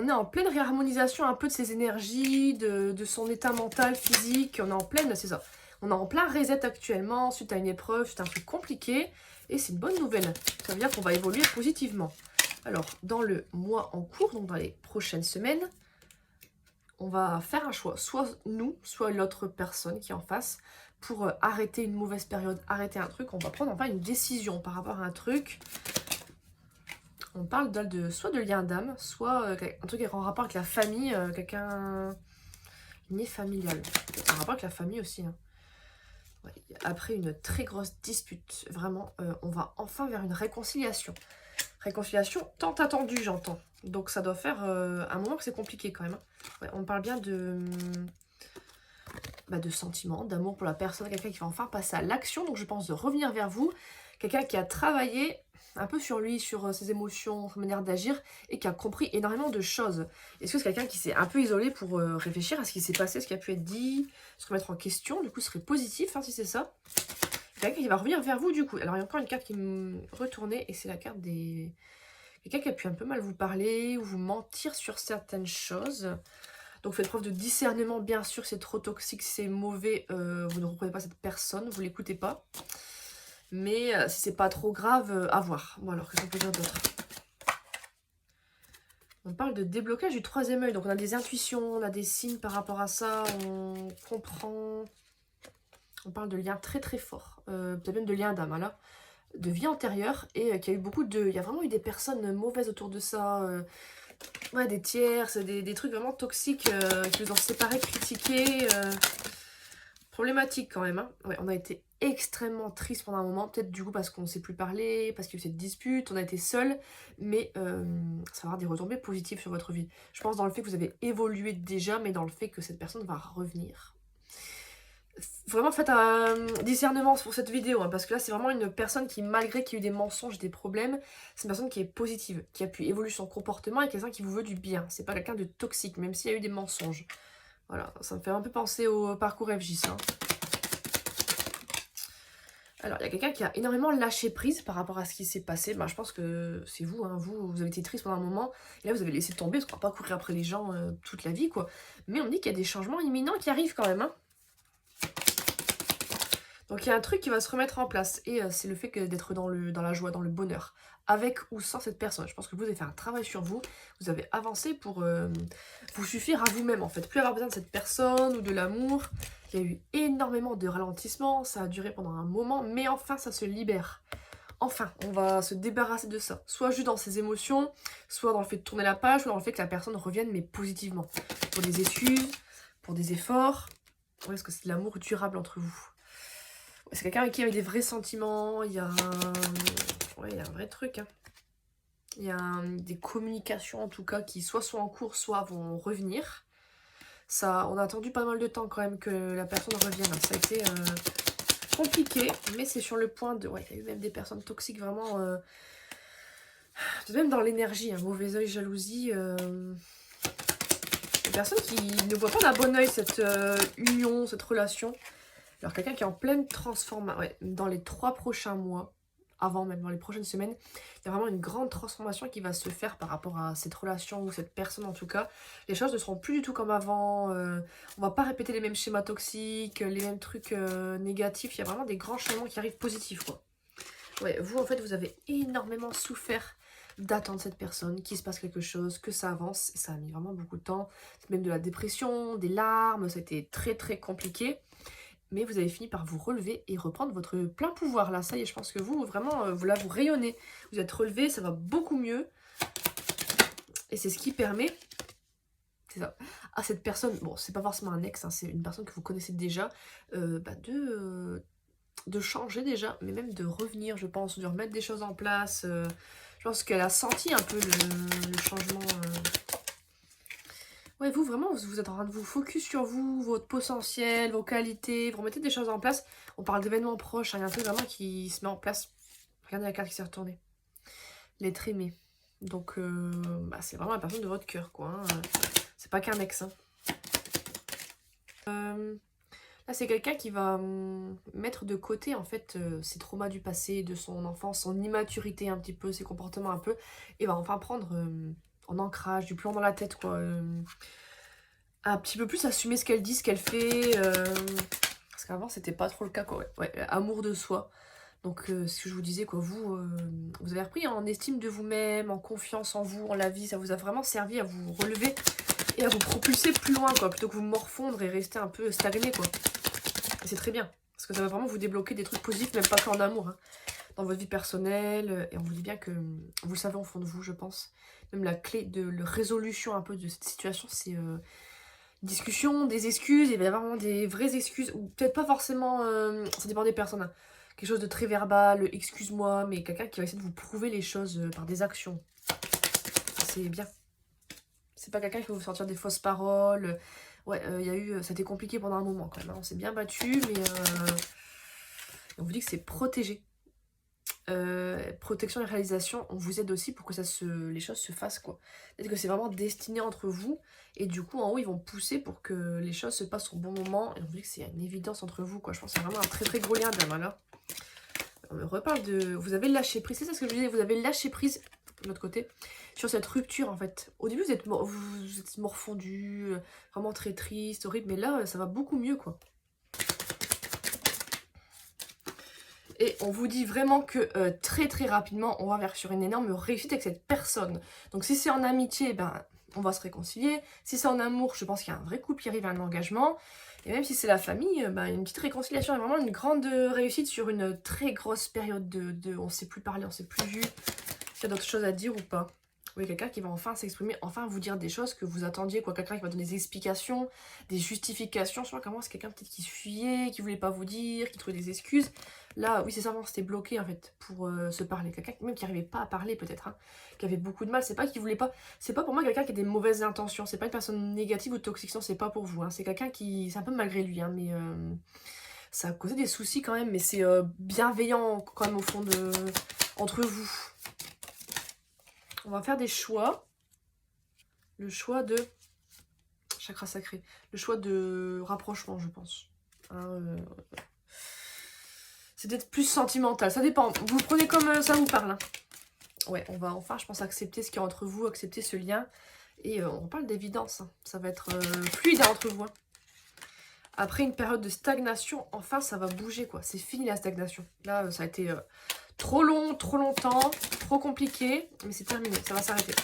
On est en pleine réharmonisation un peu de ses énergies, de son état mental, physique. On est en pleine, c'est ça. On est en plein reset actuellement, suite à une épreuve, suite à un truc compliqué. Et c'est une bonne nouvelle. Ça veut dire qu'on va évoluer positivement. Alors, dans le mois en cours, donc dans les prochaines semaines, on va faire un choix. Soit nous, soit l'autre personne qui est en face. Pour arrêter une mauvaise période, arrêter un truc, on va prendre enfin une décision par rapport à un truc. On parle soit de lien d'âme, soit un truc en rapport avec la famille, quelqu'un lié familial. En rapport avec la famille aussi. Hein. Ouais, après une très grosse dispute, vraiment, on va enfin vers une réconciliation. Réconciliation tant attendue, j'entends. Donc ça doit faire un moment que c'est compliqué quand même. Ouais, on parle bien de sentiments, d'amour pour la personne, quelqu'un qui va enfin passer à l'action. Donc je pense de revenir vers vous. Quelqu'un qui a travaillé un peu sur lui, sur ses émotions, sa manière d'agir, et qui a compris énormément de choses. Est-ce que c'est quelqu'un qui s'est un peu isolé pour réfléchir à ce qui s'est passé, ce qui a pu être dit, se remettre en question, du coup ce serait positif, hein, si c'est ça. Quelqu'un qui va revenir vers vous, du coup. Alors il y a encore une carte qui me retournait, et c'est la carte des... Quelqu'un qui a pu un peu mal vous parler, ou vous mentir sur certaines choses. Donc faites preuve de discernement, bien sûr, c'est trop toxique, c'est mauvais, vous ne reprenez pas cette personne, vous l'écoutez pas. Mais si c'est pas trop grave, à voir. Bon alors, qu'est-ce qu'on peut dire d'autre? On parle de déblocage du troisième œil. Donc on a des intuitions, on a des signes par rapport à ça, on comprend. On parle de liens très très forts. Peut-être même de liens d'âme, là. De vie antérieure. Et qu'il y a eu beaucoup de... Il y a vraiment eu des personnes mauvaises autour de ça. Ouais, des tierces, des trucs vraiment toxiques qui nous ont séparés, critiqués. Problématique quand même. Hein. Ouais, on a été extrêmement triste pendant un moment. Peut-être du coup parce qu'on ne sait plus parler, parce qu'il y a eu cette dispute, on a été seuls. Mais ça va avoir des retombées positives sur votre vie. Je pense dans le fait que vous avez évolué déjà, mais dans le fait que cette personne va revenir. Vraiment faites un discernement pour cette vidéo, hein, parce que là c'est vraiment une personne qui, malgré qu'il y ait eu des mensonges, des problèmes, c'est une personne qui est positive, qui a pu évoluer son comportement et quelqu'un qui vous veut du bien. C'est pas quelqu'un de toxique, même s'il y a eu des mensonges. Voilà, ça me fait un peu penser au parcours FJ, ça. Alors, il y a quelqu'un qui a énormément lâché prise par rapport à ce qui s'est passé. Ben, je pense que c'est vous, hein. Vous avez été triste pendant un moment, et là vous avez laissé tomber, parce qu'on va pas courir après les gens toute la vie, quoi. Mais on me dit qu'il y a des changements imminents qui arrivent quand même, hein. Donc il y a un truc qui va se remettre en place, et c'est le fait d'être dans la joie, dans le bonheur, avec ou sans cette personne. Je pense que vous avez fait un travail sur vous, vous avez avancé pour vous suffire à vous-même en fait, plus avoir besoin de cette personne ou de l'amour. Il y a eu énormément de ralentissements, ça a duré pendant un moment, mais enfin ça se libère. Enfin, on va se débarrasser de ça, soit juste dans ses émotions, soit dans le fait de tourner la page, soit dans le fait que la personne revienne, mais positivement. Pour des excuses, pour des efforts, est-ce que c'est de l'amour durable entre vous? C'est quelqu'un avec qui il y a des vrais sentiments, il y a ouais, il y a un vrai truc. Hein. Il y a des communications en tout cas qui soit sont en cours, soit vont revenir. Ça, on a attendu pas mal de temps quand même que la personne revienne. Ça a été compliqué, mais c'est sur le point de... Ouais, il y a eu même des personnes toxiques vraiment... même dans l'énergie, un mauvais œil, jalousie... Des personnes qui ne voient pas d'un bon œil cette union, cette relation. Alors quelqu'un qui est en pleine transformation, ouais, dans les 3 prochains mois, avant même, dans les prochaines semaines, il y a vraiment une grande transformation qui va se faire par rapport à cette relation ou cette personne en tout cas. Les choses ne seront plus du tout comme avant, on va pas répéter les mêmes schémas toxiques, les mêmes trucs négatifs, il y a vraiment des grands changements qui arrivent positifs quoi. Ouais, vous en fait vous avez énormément souffert d'attendre cette personne, qu'il se passe quelque chose, que ça avance, et ça a mis vraiment beaucoup de temps, même de la dépression, des larmes, ça a été très très compliqué. Mais vous avez fini par vous relever et reprendre votre plein pouvoir. Là, ça y est, je pense que vous, vraiment, vous rayonnez. Vous êtes relevé, ça va beaucoup mieux. Et c'est ce qui permet, c'est ça, à cette personne, bon, c'est pas forcément un ex, hein, c'est une personne que vous connaissez déjà, de changer déjà, mais même de revenir, je pense, de remettre des choses en place. Je pense qu'elle a senti un peu le changement... Ouais, vous, vraiment, vous êtes en train de vous focus sur vous, votre potentiel, vos qualités, vous remettez des choses en place. On parle d'événements proches, hein, il y a un truc vraiment qui se met en place. Regardez la carte qui s'est retournée. L'être aimé. Donc, c'est vraiment la personne de votre cœur, quoi. Hein. C'est pas qu'un ex. Hein. Là, c'est quelqu'un qui va mettre de côté, en fait, ses traumas du passé, de son enfance, son immaturité un petit peu, ses comportements un peu, et va enfin prendre... en ancrage, du plomb dans la tête, quoi. Un petit peu plus assumer ce qu'elle dit, ce qu'elle fait. Parce qu'avant, c'était pas trop le cas, quoi. Ouais, amour de soi. Donc, ce que je vous disais, quoi, vous avez repris en estime de vous-même, en confiance en vous, en la vie. Ça vous a vraiment servi à vous relever et à vous propulser plus loin, quoi, plutôt que vous morfondre et rester un peu stagné, quoi. Et c'est très bien, parce que ça va vraiment vous débloquer des trucs positifs, même pas qu'en amour, hein, dans votre vie personnelle. Et on vous dit bien que vous le savez au fond de vous, je pense. Même la clé de la résolution un peu de cette situation, c'est discussion, des excuses. Il va y avoir vraiment des vraies excuses, ou peut-être pas forcément, ça dépend des personnes, hein. Quelque chose de très verbal, excuse-moi, mais quelqu'un qui va essayer de vous prouver les choses par des actions. C'est bien. C'est pas quelqu'un qui va vous sortir des fausses paroles. Ouais, il y a eu, ça a été compliqué pendant un moment quand même, hein. On s'est bien battu, mais on vous dit que c'est protégé. Protection et réalisation, on vous aide aussi pour que les choses se fassent, quoi. Peut-être que c'est vraiment destiné entre vous, et du coup en haut ils vont pousser pour que les choses se passent au bon moment, et on vous dit que c'est une évidence entre vous, quoi. Je pense que c'est vraiment un très très gros lien de malheur. On me reparle de... Vous avez lâché prise, c'est ça ce que je disais, vous avez lâché prise, de l'autre côté, sur cette rupture en fait. Au début vous êtes morfondu, vraiment très triste, horrible, mais là ça va beaucoup mieux, quoi. Et on vous dit vraiment que très très rapidement, on va vers sur une énorme réussite avec cette personne. Donc si c'est en amitié, ben, on va se réconcilier. Si c'est en amour, je pense qu'il y a un vrai couple qui arrive à un engagement. Et même si c'est la famille, ben, une petite réconciliation est vraiment une grande réussite sur une très grosse période de on ne sait plus parler, on ne s'est plus vu. S'il y a d'autres choses à dire ou pas. Oui, quelqu'un qui va enfin s'exprimer, enfin vous dire des choses que vous attendiez, quoi. Quelqu'un qui va donner des explications, des justifications. Je sais pas comment c'est quelqu'un peut-être qui se fuyait, qui voulait pas vous dire, qui trouvait des excuses. Là, oui, c'est ça, c'était bloqué en fait pour se parler. Quelqu'un même qui n'arrivait pas à parler peut-être, hein, qui avait beaucoup de mal. C'est pas qu'il voulait pas. C'est pas pour moi quelqu'un qui a des mauvaises intentions. C'est pas une personne négative ou toxique. Non, c'est pas pour vous, hein. C'est quelqu'un qui. C'est un peu malgré lui, hein, mais ça a causé des soucis quand même. Mais c'est bienveillant quand même au fond de entre vous. On va faire des choix. Le choix de... Chakra sacré. Le choix de rapprochement, je pense. Hein, c'est peut-être plus sentimental. Ça dépend. Vous prenez comme ça vous parle, hein. Ouais, on va enfin, je pense, accepter ce qu'il y a entre vous, accepter ce lien. Et on parle d'évidence, hein. Ça va être fluide, hein, entre vous, hein. Après une période de stagnation, enfin, ça va bouger, quoi. C'est fini la stagnation. Là, ça a été trop long, trop longtemps, trop compliqué. Mais c'est terminé, ça va s'arrêter.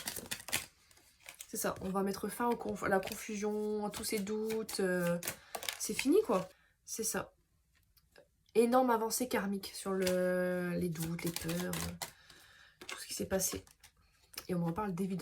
C'est ça, on va mettre fin à la confusion, à tous ces doutes. C'est fini, quoi. C'est ça. Énorme avancée karmique sur les doutes, les peurs, tout ce qui s'est passé. Et on en parle d'évidence.